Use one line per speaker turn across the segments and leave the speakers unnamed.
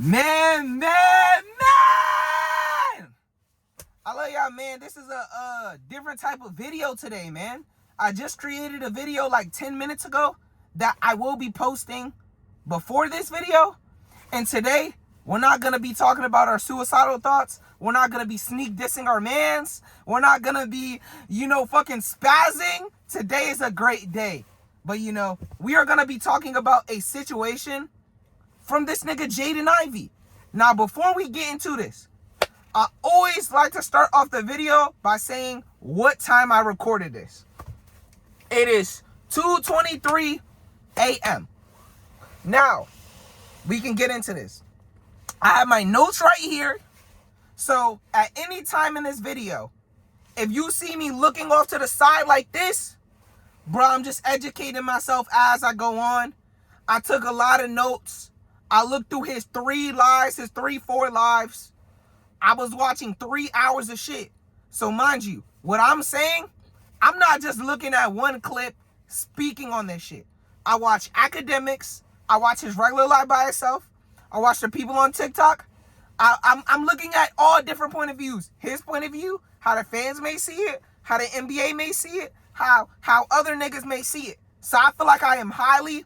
Man. I love y'all, man. This is a different type of video today, man. I just created a video like 10 minutes ago that I will be posting before this video. And today, we're not going to be talking about our suicidal thoughts. We're not going to be sneak dissing our mans. We're not going to be, fucking spazzing. Today is a great day. But, we are going to be talking about a situation from this nigga Jaden Ivey. Now, before we get into this, I always like to start off the video by saying what time I recorded this. It is 2:23 a.m. Now, we can get into this. I have my notes right here. So, at any time in this video, if you see me looking off to the side like this, bro, I'm just educating myself as I go on. I took a lot of notes. I looked through his 4 lives. I was watching 3 hours of shit. So mind you, what I'm saying, I'm not just looking at one clip speaking on this shit. I watch academics. I watch his regular life by itself. I watch the people on TikTok. I'm looking at all different point of views. His point of view, how the fans may see it, how the NBA may see it, how other niggas may see it. So I feel like I am highly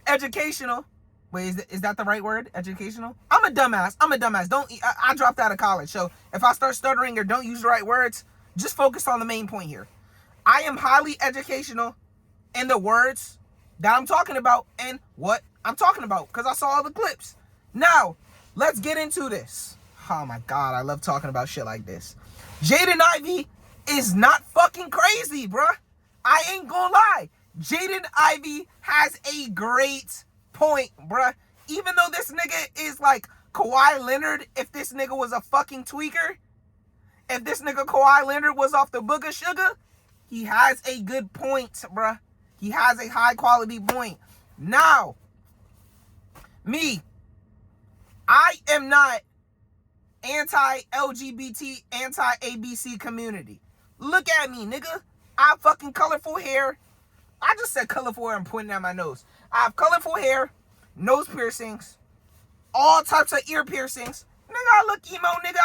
educational. Wait, is that the right word? Educational? I'm a dumbass. I dropped out of college. So if I start stuttering or don't use the right words, just focus on the main point here. I am highly educational in the words that I'm talking about and what I'm talking about because I saw all the clips. Now, let's get into this. Oh my God, I love talking about shit like this. Jaden Ivey is not fucking crazy, bruh. I ain't gonna lie. Jaden Ivey has a great point, bruh. Even though this nigga is like Kawhi Leonard, if this nigga was a fucking tweaker, if this nigga Kawhi Leonard was off the booger sugar, he has a good point, bruh. He has a high quality point. Now, me, I am not anti-LGBT, anti-ABC community. Look at me, nigga. I have fucking colorful hair. I just said colorful hair and pointing at my nose. I have colorful hair, nose piercings, all types of ear piercings. Nigga, I look emo, nigga.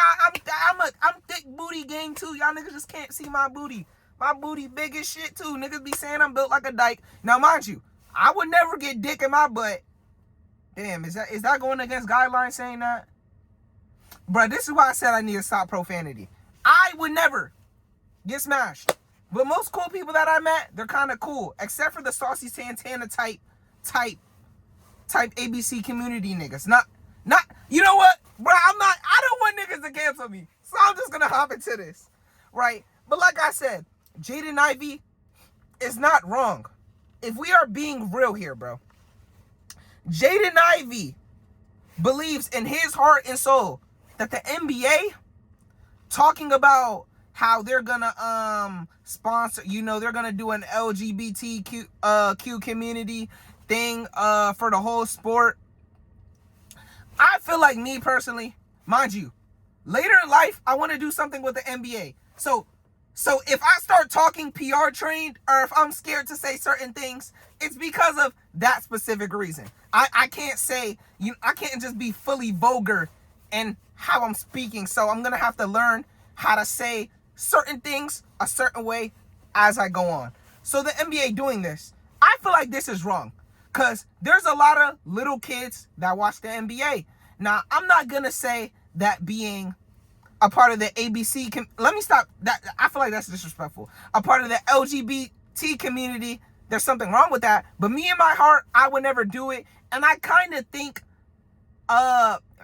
I'm thick booty gang too. Y'all niggas just can't see my booty. My booty big as shit too. Niggas be saying I'm built like a dyke. Now, mind you, I would never get dick in my butt. Damn, is that going against guidelines saying that? Bruh, this is why I said I need to stop profanity. I would never get smashed. But most cool people that I met, they're kind of cool. Except for the Saucy Santana type ABC community niggas. Not, you know what? Bro, I don't want niggas to cancel me. So I'm just gonna hop into this. Right? But like I said, Jaden Ivey is not wrong. If we are being real here, bro. Jaden Ivey believes in his heart and soul that the NBA talking about how they're gonna sponsor, they're gonna do an LGBTQ community thing for the whole sport. I feel like, me personally, mind you, later in life I want to do something with the NBA. So if I start talking PR trained, or if I'm scared to say certain things, it's because of that specific reason. I can't say, I can't just be fully vulgar in how I'm speaking. So I'm gonna have to learn how to say certain things a certain way as I go on. So the NBA doing this, I feel like this is wrong. Because there's a lot of little kids that watch the NBA. Now, I'm not going to say that being a part of the ABC... Let me stop. I feel like that's disrespectful. A part of the LGBT community, there's something wrong with that. But me in my heart, I would never do it. And I kind of think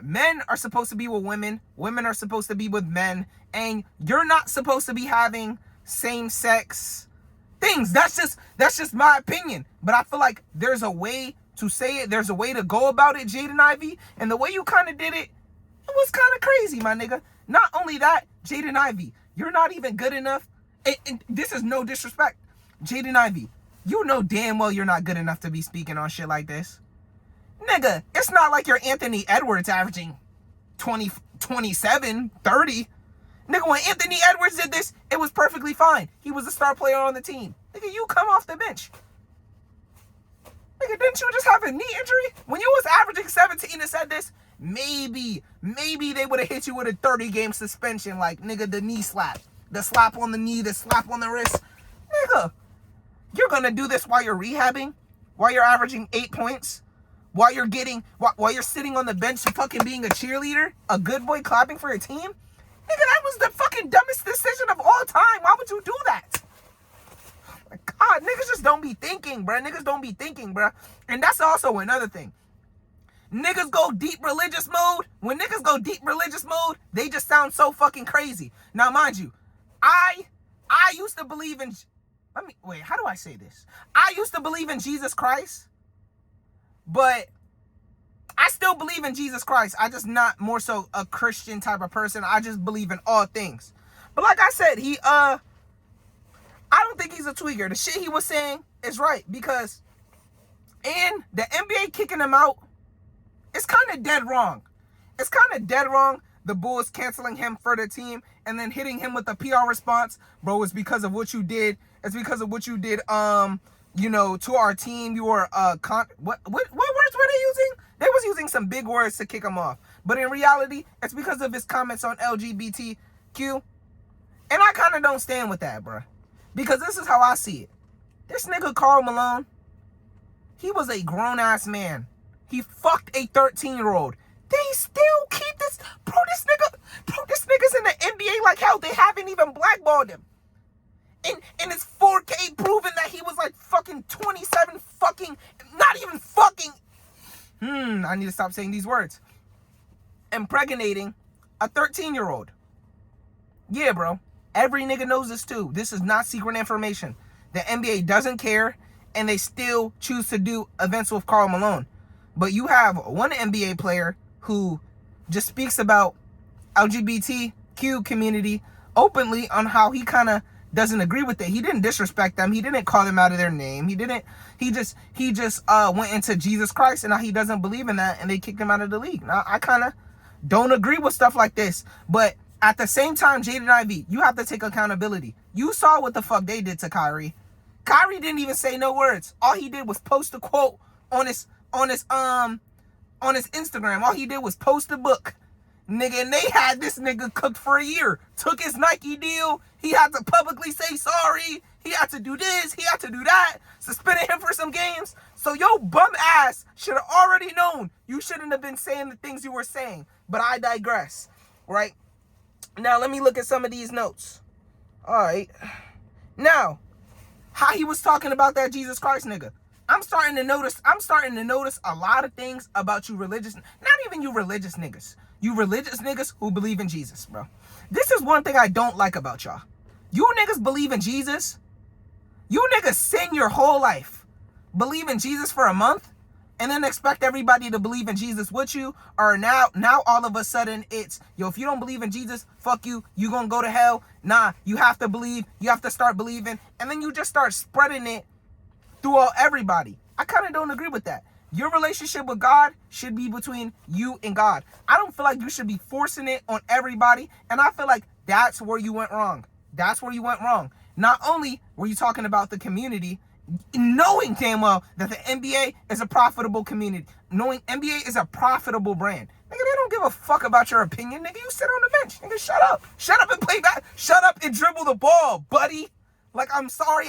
men are supposed to be with women. Women are supposed to be with men. And you're not supposed to be having same-sex things. That's just my opinion. But I feel like there's a way to say it. There's a way to go about it, Jaden Ivey. And the way you kind of did it, it was kind of crazy, my nigga. Not only that, Jaden Ivey, you're not even good enough. And this is no disrespect. Jaden Ivey, you know damn well you're not good enough to be speaking on shit like this. Nigga, it's not like you're Anthony Edwards averaging 20, 27, 30. Nigga, when Anthony Edwards did this, it was perfectly fine. He was a star player on the team. Nigga, you come off the bench. Nigga, didn't you just have a knee injury? When you was averaging 17 and 7 said this, maybe they would have hit you with a 30-game suspension, like, nigga, the knee slap. The slap on the knee, the slap on the wrist. Nigga, you're gonna do this while you're rehabbing? While you're averaging 8 points? While you're sitting on the bench fucking being a cheerleader? A good boy clapping for your team? Nigga, that was the fucking dumbest decision of all time. Why would you do that? God, niggas just don't be thinking, bruh. Niggas don't be thinking, bruh. And that's also another thing. Niggas go deep religious mode. When niggas go deep religious mode, they just sound so fucking crazy. Now, mind you, I used to believe in... Wait, how do I say this? I used to believe in Jesus Christ, but I still believe in Jesus Christ. I just not more so a Christian type of person. I just believe in all things. But like I said, I don't think he's a tweaker. The shit he was saying is right, because and the NBA kicking him out, it's kind of dead wrong. It's kind of dead wrong. The Bulls canceling him for the team and then hitting him with a PR response. Bro, it's because of what you did. It's because of what you did, you know, to our team. You were, what words were they using? They was using some big words to kick him off. But in reality, it's because of his comments on LGBTQ. And I kind of don't stand with that, bro. Because this is how I see it. This nigga Karl Malone, he was a grown-ass man. He fucked a 13-year-old. They still keep this... Bro, this nigga's in the NBA like hell. They haven't even blackballed him. And it's 4K proving that he was like fucking 27 fucking... Not even fucking... I need to stop saying these words. Impregnating a 13-year-old. Yeah, bro. Every nigga knows this too. This is not secret information. The NBA doesn't care, and they still choose to do events with Karl Malone. But you have one NBA player who just speaks about LGBTQ community openly on how he kind of doesn't agree with it. He didn't disrespect them. He didn't call them out of their name. He just went into Jesus Christ, and now he doesn't believe in that, and they kicked him out of the league. Now, I kind of don't agree with stuff like this, but at the same time, Jaden and Ivey, you have to take accountability. You saw what the fuck they did to Kyrie. Kyrie didn't even say no words. All he did was post a quote on his Instagram. All he did was post a book. Nigga, and they had this nigga cooked for a year. Took his Nike deal. He had to publicly say sorry. He had to do this. He had to do that. Suspended him for some games. So your bum ass should have already known. You shouldn't have been saying the things you were saying. But I digress. Right? Now, let me look at some of these notes. All right. Now, how he was talking about that Jesus Christ nigga. I'm starting to notice a lot of things about you religious, not even you religious niggas. You religious niggas who believe in Jesus, bro. This is one thing I don't like about y'all. You niggas believe in Jesus. You niggas sin your whole life. Believe in Jesus for a month and then expect everybody to believe in Jesus with you. Or now all of a sudden it's, yo, if you don't believe in Jesus, fuck you. You gonna go to hell. Nah, you have to believe. You have to start believing. And then you just start spreading it through everybody. I kind of don't agree with that. Your relationship with God should be between you and God. I don't feel like you should be forcing it on everybody. And I feel like that's where you went wrong. That's where you went wrong. Not only were you talking about the community, knowing damn well that the NBA is a profitable community, knowing NBA is a profitable brand. Nigga, they don't give a fuck about your opinion. Nigga, you sit on the bench. Nigga, shut up. Shut up and play back. Shut up and dribble the ball, buddy. Like, I'm sorry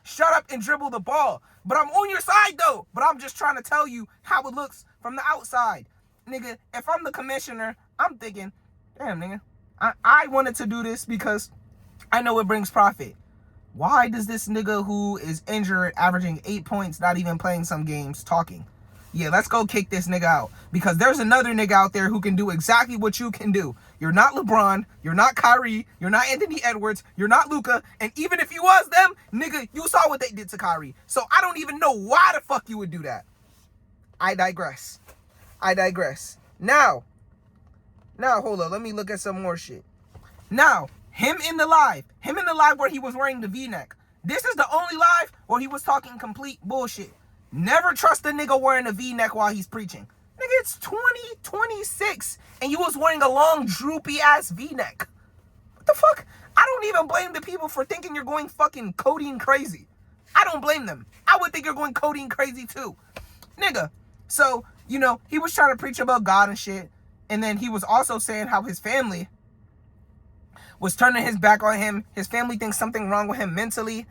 shut up and dribble the ball. But I'm on your side, though. But I'm just trying to tell you how it looks from the outside. Nigga, if I'm the commissioner, I'm thinking, damn, nigga, I wanted to do this because I know it brings profit. Why does this nigga who is injured, averaging 8 points, not even playing some games, talking? Yeah, let's go kick this nigga out. Because there's another nigga out there who can do exactly what you can do. You're not LeBron. You're not Kyrie. You're not Anthony Edwards. You're not Luka. And even if you was them, nigga, you saw what they did to Kyrie. So I don't even know why the fuck you would do that. I digress. Now, hold on. Let me look at some more shit. Now, him in the live where he was wearing the V-neck. This is the only live where he was talking complete bullshit. Never trust a nigga wearing a V-neck while he's preaching. Nigga, it's 2026 and you was wearing a long droopy ass V-neck. What the fuck? I don't even blame the people for thinking you're going fucking codeine crazy. I don't blame them. I would think you're going codeine crazy too. Nigga, so you know, he was trying to preach about God and shit. And then he was also saying how his family was turning his back on him. His family thinks something wrong with him mentally.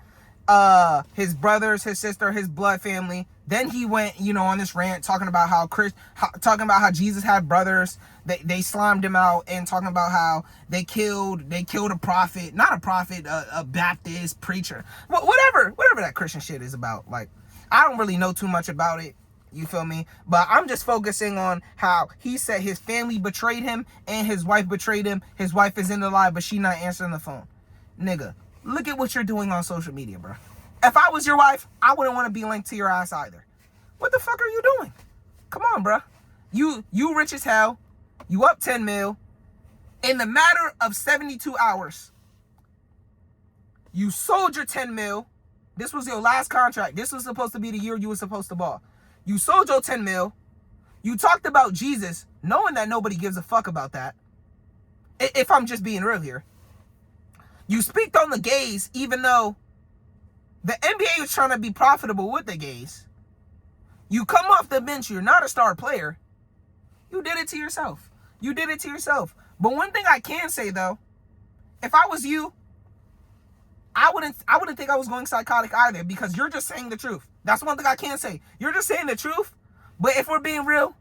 His brothers, his sister, his blood family. Then he went, you know, on this rant talking about how Jesus had brothers. They slimed him out, and talking about how they killed a prophet, not a prophet, a Baptist preacher. Whatever that Christian shit is about. Like, I don't really know too much about it. You feel me? But I'm just focusing on how he said his family betrayed him and his wife betrayed him. His wife is in the live, but she not answering the phone. Nigga, look at what you're doing on social media, bro. If I was your wife, I wouldn't want to be linked to your ass either. What the fuck are you doing? Come on, bro. You rich as hell. You up 10 mil. In the matter of 72 hours, you sold your 10 mil. This was your last contract. This was supposed to be the year you were supposed to ball. You sold your 10 mil. You talked about Jesus, knowing that nobody gives a fuck about that. If I'm just being real here. You speaked on the gays, even though the NBA was trying to be profitable with the gays. You come off the bench, you're not a star player. You did it to yourself. You did it to yourself. But one thing I can say, though, if I was you, I wouldn't think I was going psychotic either, because you're just saying the truth. That's one thing I can say. You're just saying the truth. But if we're being real,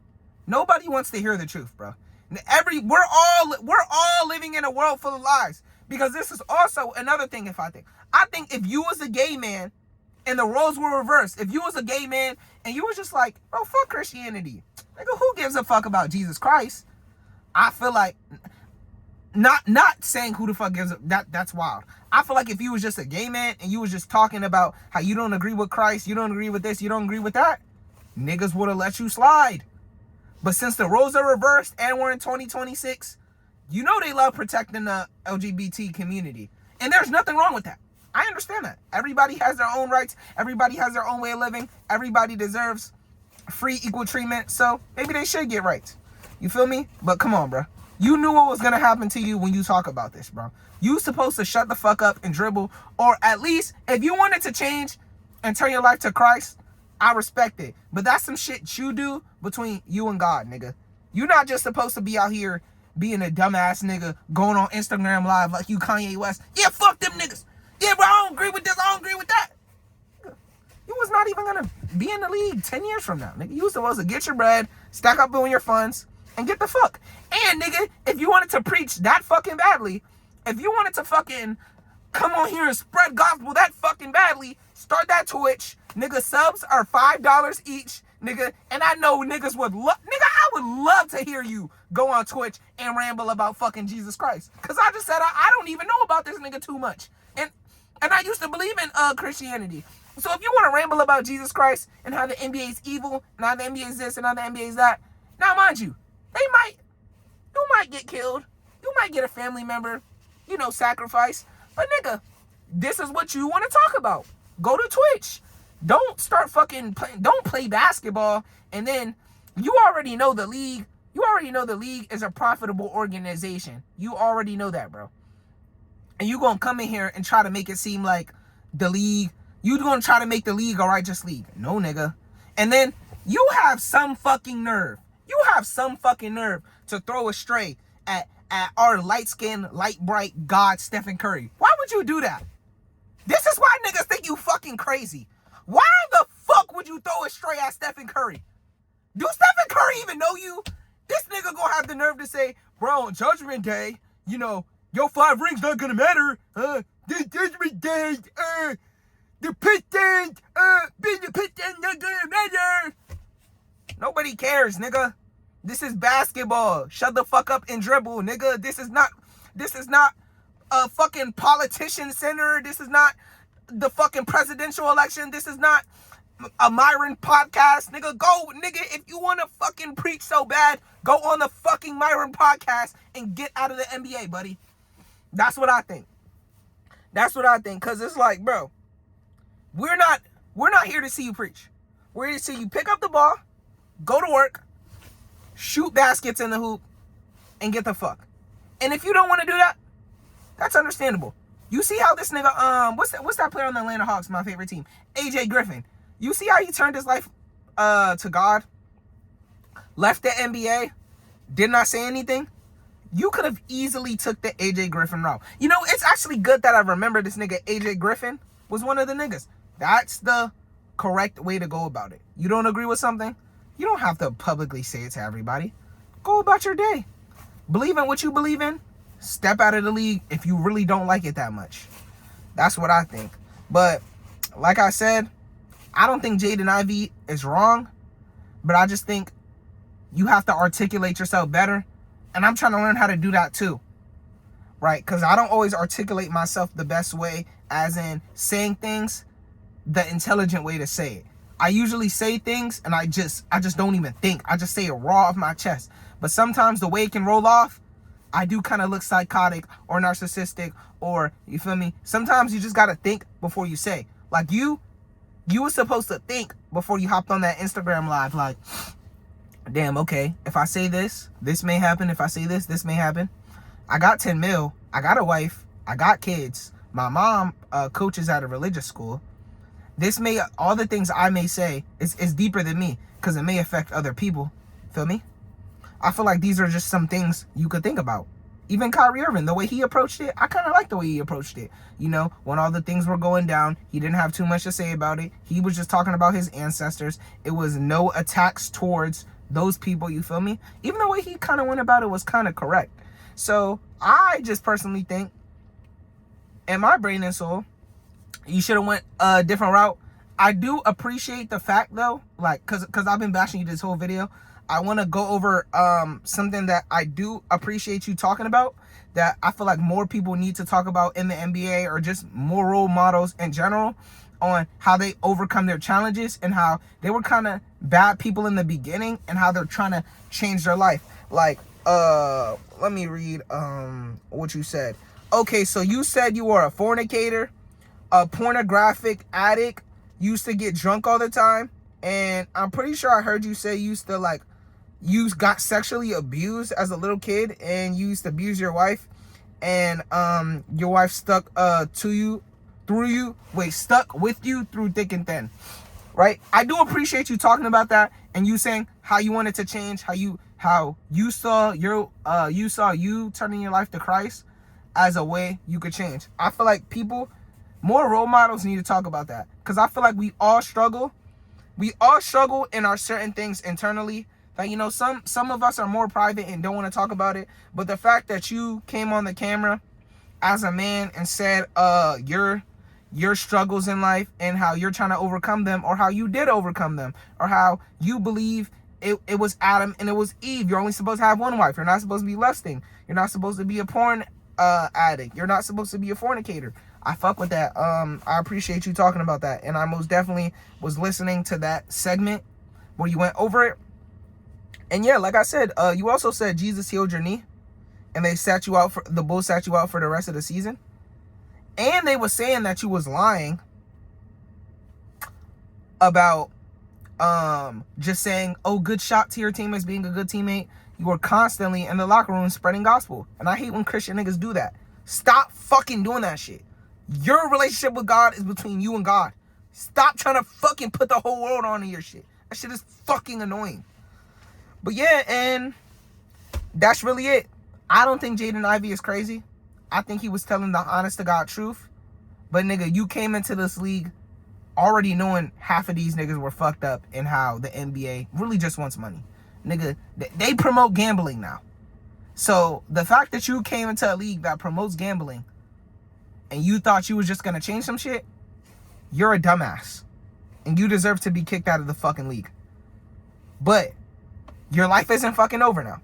nobody wants to hear the truth, bro. We're all living in a world full of lies. Because this is also another thing. I think if you was a gay man and the roles were reversed, if you was a gay man and you was just like, bro, fuck Christianity. Nigga, who gives a fuck about Jesus Christ? I feel like, not saying who the fuck gives a, that's wild. I feel like if you was just a gay man and you was just talking about how you don't agree with Christ, you don't agree with this, you don't agree with that, niggas would have let you slide. But since the roles are reversed and we're in 2026, you know they love protecting the LGBT community. And there's nothing wrong with that. I understand that. Everybody has their own rights. Everybody has their own way of living. Everybody deserves free, equal treatment. So maybe they should get rights. You feel me? But come on, bro. You knew what was going to happen to you when you talk about this, bro. You supposed to shut the fuck up and dribble. Or at least, if you wanted to change and turn your life to Christ, I respect it. But that's some shit you do between you and God, nigga. You're not just supposed to be out here being a dumbass nigga going on Instagram Live like you Kanye West. Yeah, fuck them niggas. Yeah, bro, I don't agree with this. I don't agree with that. You was not even going to be in the league 10 years from now, nigga. You was supposed to get your bread, stack up on your funds, and get the fuck. And, nigga, if you wanted to preach that fucking badly, if you wanted to fucking come on here and spread gospel that fucking badly, start that Twitch. Nigga, subs are $5 each, nigga. And I know niggas would love, nigga, I would love to hear you go on Twitch and ramble about fucking Jesus Christ. Because I just said I don't even know about this nigga too much. And I used to believe in Christianity. So if you want to ramble about Jesus Christ and how the NBA is evil, and how the NBA is this and how the NBA is that, now mind you, you might get killed. You might get a family member, you know, sacrifice. But nigga, this is what you want to talk about. Go to Twitch. Don't start fucking playing. Don't play basketball. And then you already know the league. You already know the league is a profitable organization. You already know that, bro. And you gonna come in here and try to make it seem like the league, you gonna try to make the league a righteous league. No, nigga. And then you have some fucking nerve. You have some fucking nerve to throw a stray at our light-skinned, light-bright God, Stephen Curry. Why would you do that? This is why niggas think you fucking crazy. Why the fuck would you throw a stray at Stephen Curry? Do Stephen Curry even know you? This nigga gonna have the nerve to say, bro, on Judgment Day, you know, your 5 rings not gonna matter. The Judgment Day, the Pistons, being the Pistons not gonna matter. Nobody cares, nigga. This is basketball. Shut the fuck up and dribble, nigga. This is not a fucking politician center. This is not the fucking presidential election. This is not a Myron podcast. Nigga, go, nigga, if you want to fucking preach so bad, go on the fucking Myron podcast and get out of the NBA, buddy. That's what I think. That's what I think. Because it's like, bro, we're not here to see you preach. We're here to see you pick up the ball, go to work, shoot baskets in the hoop, and get the fuck. And if you don't want to do that, that's understandable. You see how this nigga, what's that player on the Atlanta Hawks, my favorite team? AJ Griffin. You see how he turned his life to God? left the NBA, did not say anything, you could have easily took the AJ Griffin route. You know, it's actually good that I remember this nigga AJ Griffin was one of the niggas. That's the correct way to go about it. You don't agree with something? You don't have to publicly say it to everybody. Go about your day. Believe in what you believe in. Step out of the league if you really don't like it that much. That's what I think. But like I said, I don't think Jaden Ivey is wrong, but I just think you have to articulate yourself better. And I'm trying to learn how to do that too, right? Because I don't always articulate myself the best way, as in saying things the intelligent way to say it. I usually say things and I just don't even think. I just say it raw off my chest. But sometimes the way it can roll off, I do kind of look psychotic or narcissistic, or, you feel me? Sometimes you just got to think before you say. Like you were supposed to think before you hopped on that Instagram live, like, damn, okay, if I say this, this may happen. If I say this, this may happen. I got 10 mil. I got a wife. I got kids. My mom coaches at a religious school. All the things I may say is deeper than me, because it may affect other people. Feel me? I feel like these are just some things you could think about. Even Kyrie Irving, the way he approached it, I kind of like the way he approached it. You know, when all the things were going down, he didn't have too much to say about it. He was just talking about his ancestors. It was no attacks towards those people, you feel me? Even the way he kind of went about it was kind of correct. So I just personally think, in my brain and soul, you should have went a different route. I do appreciate the fact though, like, cause I've been bashing you this whole video. I want to go over something that I do appreciate you talking about, that I feel like more people need to talk about in the NBA, or just more role models in general, on how they overcome their challenges and how they were kind of bad people in the beginning and how they're trying to change their life. Like, let me read what you said. Okay, so you said you were a fornicator, a pornographic addict, used to get drunk all the time, and I'm pretty sure I heard you say you got sexually abused as a little kid, and you used to abuse your wife, and your wife stuck stuck with you through thick and thin, right? I do appreciate you talking about that, and you saying how you wanted to change, how you saw you turning your life to Christ as a way you could change. I feel like more role models need to talk about that, because I feel like we all struggle in our certain things internally. Like, you know, some of us are more private and don't want to talk about it. But the fact that you came on the camera as a man and said your struggles in life and how you're trying to overcome them, or how you did overcome them, or how you believe it was Adam and it was Eve. You're only supposed to have one wife. You're not supposed to be lusting. You're not supposed to be a porn addict. You're not supposed to be a fornicator. I fuck with that. I appreciate you talking about that. And I most definitely was listening to that segment where you went over it. And yeah, like I said, you also said Jesus healed your knee, and the Bulls sat you out for the rest of the season. And they were saying that you was lying about just saying, oh, good shot to your teammates, being a good teammate. You were constantly in the locker room spreading gospel. And I hate when Christian niggas do that. Stop fucking doing that shit. Your relationship with God is between you and God. Stop trying to fucking put the whole world onto your shit. That shit is fucking annoying. But yeah, and that's really it. I don't think Jaden Ivey is crazy. I think he was telling the honest to God truth. But nigga, you came into this league already knowing half of these niggas were fucked up, and how the NBA really just wants money. Nigga, they promote gambling now. So the fact that you came into a league that promotes gambling and you thought you was just gonna change some shit, you're a dumbass. And you deserve to be kicked out of the fucking league. But your life isn't fucking over now.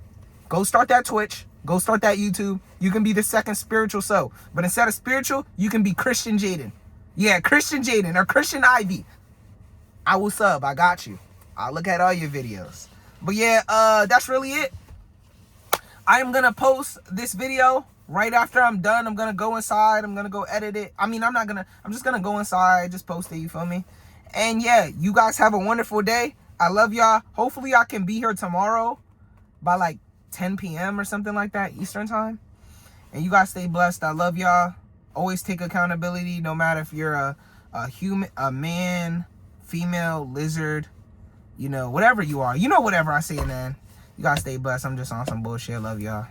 Go start that Twitch. Go start that YouTube. You can be the second spiritual soul. But instead of spiritual, you can be Christian Jaden. Yeah, Christian Jaden or Christian Ivey. I will sub. I got you. I'll look at all your videos. But yeah, that's really it. I am going to post this video right after I'm done. I'm going to go inside. I'm going to go edit it. I mean, I'm just going to go inside, just post it, you feel me? And yeah, you guys have a wonderful day. I love y'all. Hopefully I can be here tomorrow by like 10 p.m. or something like that, Eastern time. And you guys stay blessed. I love y'all. Always take accountability, no matter if you're a human, a man, female, lizard, you know, whatever you are. You know, whatever I say, man. You gotta stay blessed. I'm just on some bullshit. Love y'all.